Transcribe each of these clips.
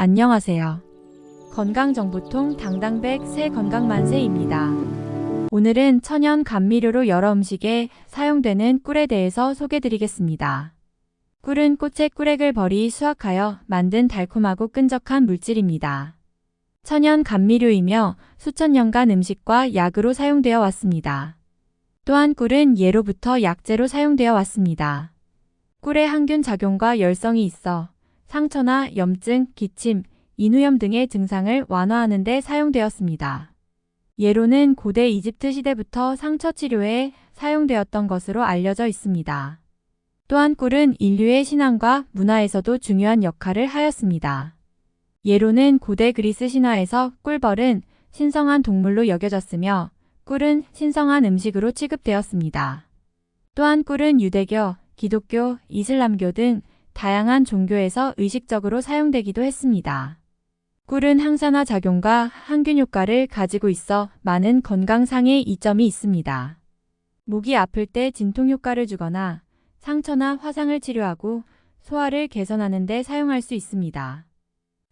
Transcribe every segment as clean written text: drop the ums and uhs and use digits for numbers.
안녕하세요. 건강정보통 당당백 새 건강만세입니다. 오늘은 천연 감미료로 여러 음식에 사용되는 꿀에 대해서 소개드리겠습니다. 꿀은 꽃의 꿀액을 버리 수확하여 만든 달콤하고 끈적한 물질입니다. 천연 감미료이며 수천 년간 음식과 약으로 사용되어 왔습니다. 또한 꿀은 예로부터 약재로 사용되어 왔습니다. 꿀의 항균 작용과 열성이 있어 상처나 염증, 기침, 인후염 등의 증상을 완화하는 데 사용되었습니다. 예로는 고대 이집트 시대부터 상처 치료에 사용되었던 것으로 알려져 있습니다. 또한 꿀은 인류의 신앙과 문화에서도 중요한 역할을 하였습니다. 예로는 고대 그리스 신화에서 꿀벌은 신성한 동물로 여겨졌으며 꿀은 신성한 음식으로 취급되었습니다. 또한 꿀은 유대교, 기독교, 이슬람교 등 다양한 종교에서 의식적으로 사용되기도 했습니다. 꿀은 항산화 작용과 항균 효과를 가지고 있어 많은 건강상의 이점이 있습니다. 목이 아플 때 진통 효과를 주거나 상처나 화상을 치료하고 소화를 개선하는 데 사용할 수 있습니다.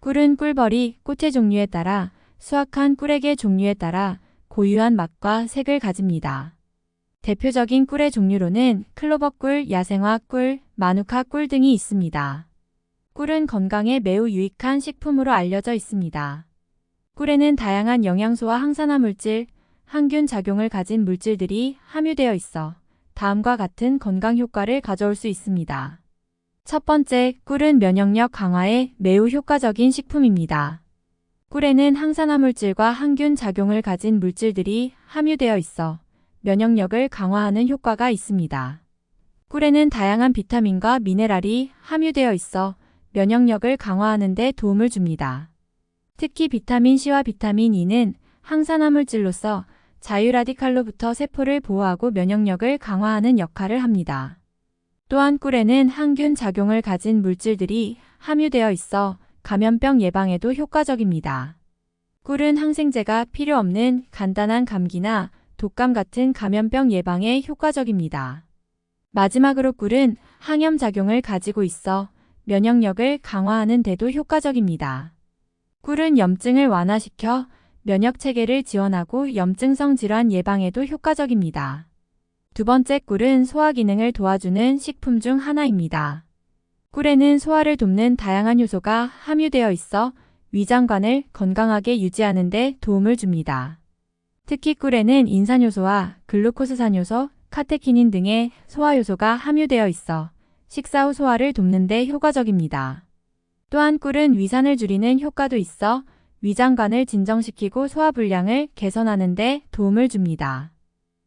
꿀은 꿀벌이 꽃의 종류에 따라 수확한 꿀액의 종류에 따라 고유한 맛과 색을 가집니다. 대표적인 꿀의 종류로는 클로버꿀, 야생화꿀, 마누카꿀 등이 있습니다. 꿀은 건강에 매우 유익한 식품으로 알려져 있습니다. 꿀에는 다양한 영양소와 항산화 물질, 항균 작용을 가진 물질들이 함유되어 있어 다음과 같은 건강 효과를 가져올 수 있습니다. 첫 번째, 꿀은 면역력 강화에 매우 효과적인 식품입니다. 꿀에는 항산화 물질과 항균 작용을 가진 물질들이 함유되어 있어 면역력을 강화하는 효과가 있습니다. 꿀에는 다양한 비타민과 미네랄이 함유되어 있어 면역력을 강화하는 데 도움을 줍니다. 특히 비타민 C와 비타민 E는 항산화 물질로서 자유라디칼로부터 세포를 보호하고 면역력을 강화하는 역할을 합니다. 또한 꿀에는 항균 작용을 가진 물질들이 함유되어 있어 감염병 예방에도 효과적입니다. 꿀은 항생제가 필요 없는 간단한 감기나 독감 같은 감염병 예방에 효과적입니다. 마지막으로 꿀은 항염 작용을 가지고 있어 면역력을 강화하는 데도 효과적입니다. 꿀은 염증을 완화시켜 면역 체계를 지원하고 염증성 질환 예방에도 효과적입니다. 두 번째, 꿀은 소화 기능을 도와주는 식품 중 하나입니다. 꿀에는 소화를 돕는 다양한 효소가 함유되어 있어 위장관을 건강하게 유지하는 데 도움을 줍니다. 특히 꿀에는 인산효소와 글루코스산효소, 카테키닌 등의 소화효소가 함유되어 있어 식사 후 소화를 돕는 데 효과적입니다. 또한 꿀은 위산을 줄이는 효과도 있어 위장관을 진정시키고 소화 불량을 개선하는 데 도움을 줍니다.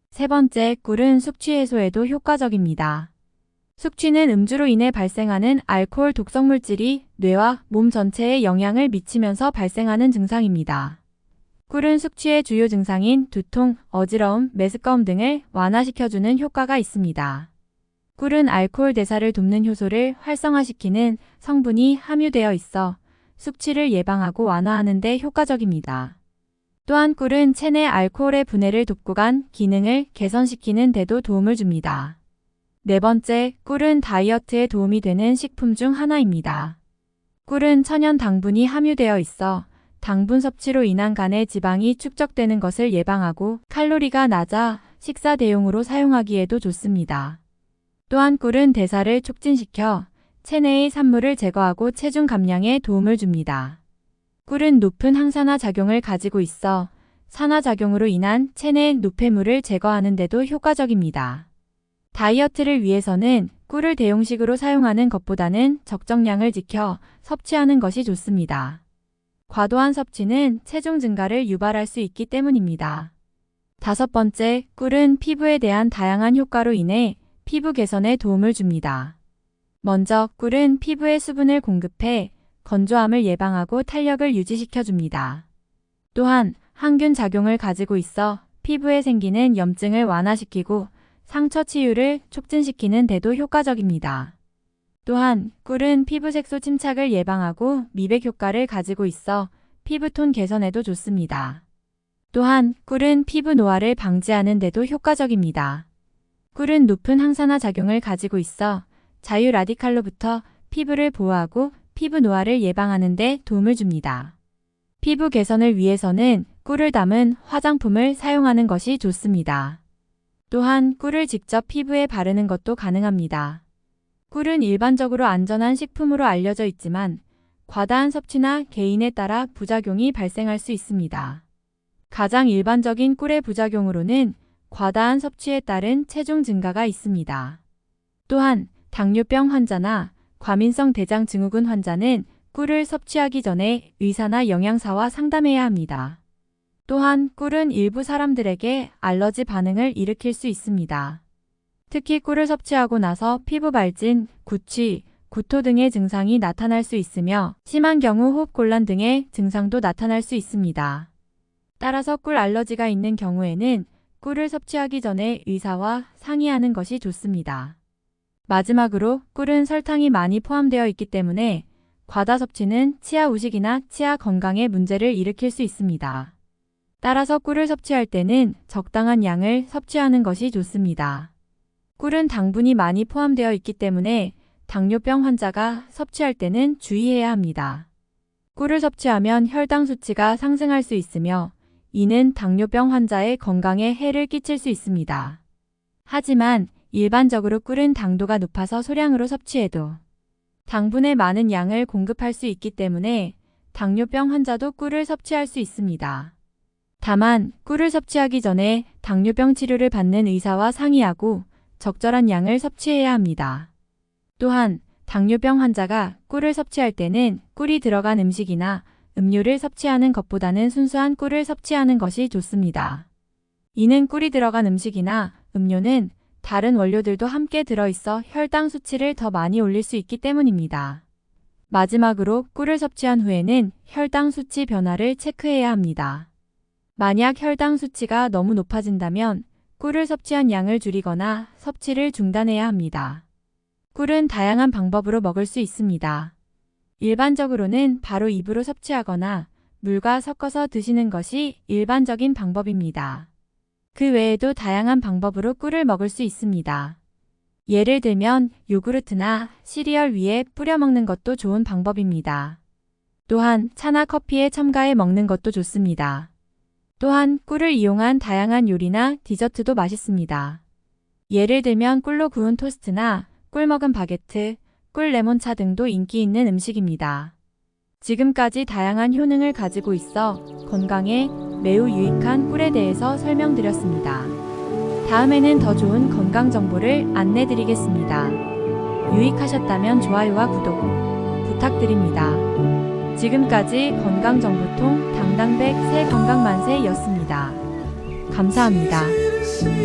세 번째, 꿀은 숙취 해소에도 효과적입니다. 숙취는 음주로 인해 발생하는 알코올 독성 물질이 뇌와 몸 전체에 영향을 미치면서 발생하는 증상입니다. 꿀은 숙취의 주요 증상인 두통, 어지러움, 메스꺼움 등을 완화시켜주는 효과가 있습니다. 꿀은 알코올 대사를 돕는 효소를 활성화시키는 성분이 함유되어 있어 숙취를 예방하고 완화하는 데 효과적입니다. 또한 꿀은 체내 알코올의 분해를 돕고 간 기능을 개선시키는 데도 도움을 줍니다. 네 번째, 꿀은 다이어트에 도움이 되는 식품 중 하나입니다. 꿀은 천연 당분이 함유되어 있어 당분 섭취로 인한 간의 지방이 축적되는 것을 예방하고 칼로리가 낮아 식사 대용으로 사용하기에도 좋습니다. 또한 꿀은 대사를 촉진시켜 체내의 산물을 제거하고 체중 감량에 도움을 줍니다. 꿀은 높은 항산화 작용을 가지고 있어 산화작용으로 인한 체내 노폐물을 제거하는 데도 효과적입니다. 다이어트를 위해서는 꿀을 대용식으로 사용하는 것보다는 적정량을 지켜 섭취하는 것이 좋습니다. 과도한 섭취는 체중 증가를 유발할 수 있기 때문입니다. 다섯 번째, 꿀은 피부에 대한 다양한 효과로 인해 피부 개선에 도움을 줍니다. 먼저 꿀은 피부에 수분을 공급해 건조함을 예방하고 탄력을 유지시켜줍니다. 또한 항균 작용을 가지고 있어 피부에 생기는 염증을 완화시키고 상처 치유를 촉진시키는 데도 효과적입니다. 또한 꿀은 피부 색소 침착을 예방하고 미백 효과를 가지고 있어 피부톤 개선에도 좋습니다. 또한 꿀은 피부 노화를 방지하는 데도 효과적입니다. 꿀은 높은 항산화 작용을 가지고 있어 자유라디칼로부터 피부를 보호하고 피부 노화를 예방하는 데 도움을 줍니다. 피부 개선을 위해서는 꿀을 담은 화장품을 사용하는 것이 좋습니다. 또한 꿀을 직접 피부에 바르는 것도 가능합니다. 꿀은 일반적으로 안전한 식품으로 알려져 있지만 과다한 섭취나 개인에 따라 부작용이 발생할 수 있습니다. 가장 일반적인 꿀의 부작용으로는 과다한 섭취에 따른 체중 증가가 있습니다. 또한 당뇨병 환자나 과민성 대장 증후군 환자는 꿀을 섭취하기 전에 의사나 영양사와 상담해야 합니다. 또한 꿀은 일부 사람들에게 알러지 반응을 일으킬 수 있습니다. 특히 꿀을 섭취하고 나서 피부 발진, 구취, 구토 등의 증상이 나타날 수 있으며 심한 경우 호흡곤란 등의 증상도 나타날 수 있습니다. 따라서 꿀 알러지가 있는 경우에는 꿀을 섭취하기 전에 의사와 상의하는 것이 좋습니다. 마지막으로 꿀은 설탕이 많이 포함되어 있기 때문에 과다 섭취는 치아 우식이나 치아 건강에 문제를 일으킬 수 있습니다. 따라서 꿀을 섭취할 때는 적당한 양을 섭취하는 것이 좋습니다. 꿀은 당분이 많이 포함되어 있기 때문에 당뇨병 환자가 섭취할 때는 주의해야 합니다. 꿀을 섭취하면 혈당 수치가 상승할 수 있으며 이는 당뇨병 환자의 건강에 해를 끼칠 수 있습니다. 하지만 일반적으로 꿀은 당도가 높아서 소량으로 섭취해도 당분의 많은 양을 공급할 수 있기 때문에 당뇨병 환자도 꿀을 섭취할 수 있습니다. 다만 꿀을 섭취하기 전에 당뇨병 치료를 받는 의사와 상의하고 적절한 양을 섭취해야 합니다. 또한 당뇨병 환자가 꿀을 섭취할 때는 꿀이 들어간 음식이나 음료를 섭취하는 것보다는 순수한 꿀을 섭취하는 것이 좋습니다. 이는 꿀이 들어간 음식이나 음료는 다른 원료들도 함께 들어있어 혈당 수치를 더 많이 올릴 수 있기 때문입니다. 마지막으로 꿀을 섭취한 후에는 혈당 수치 변화를 체크해야 합니다. 만약 혈당 수치가 너무 높아진다면 꿀을 섭취한 양을 줄이거나 섭취를 중단해야 합니다. 꿀은 다양한 방법으로 먹을 수 있습니다. 일반적으로는 바로 입으로 섭취하거나 물과 섞어서 드시는 것이 일반적인 방법입니다. 그 외에도 다양한 방법으로 꿀을 먹을 수 있습니다. 예를 들면 요구르트나 시리얼 위에 뿌려 먹는 것도 좋은 방법입니다. 또한 차나 커피에 첨가해 먹는 것도 좋습니다. 또한 꿀을 이용한 다양한 요리나 디저트도 맛있습니다. 예를 들면 꿀로 구운 토스트나 꿀 먹은 바게트, 꿀 레몬차 등도 인기 있는 음식입니다. 지금까지 다양한 효능을 가지고 있어 건강에 매우 유익한 꿀에 대해서 설명드렸습니다. 다음에는 더 좋은 건강 정보를 안내드리겠습니다. 유익하셨다면 좋아요와 구독 부탁드립니다. 지금까지 건강정보통 당당백 새 건강만세였습니다. 감사합니다.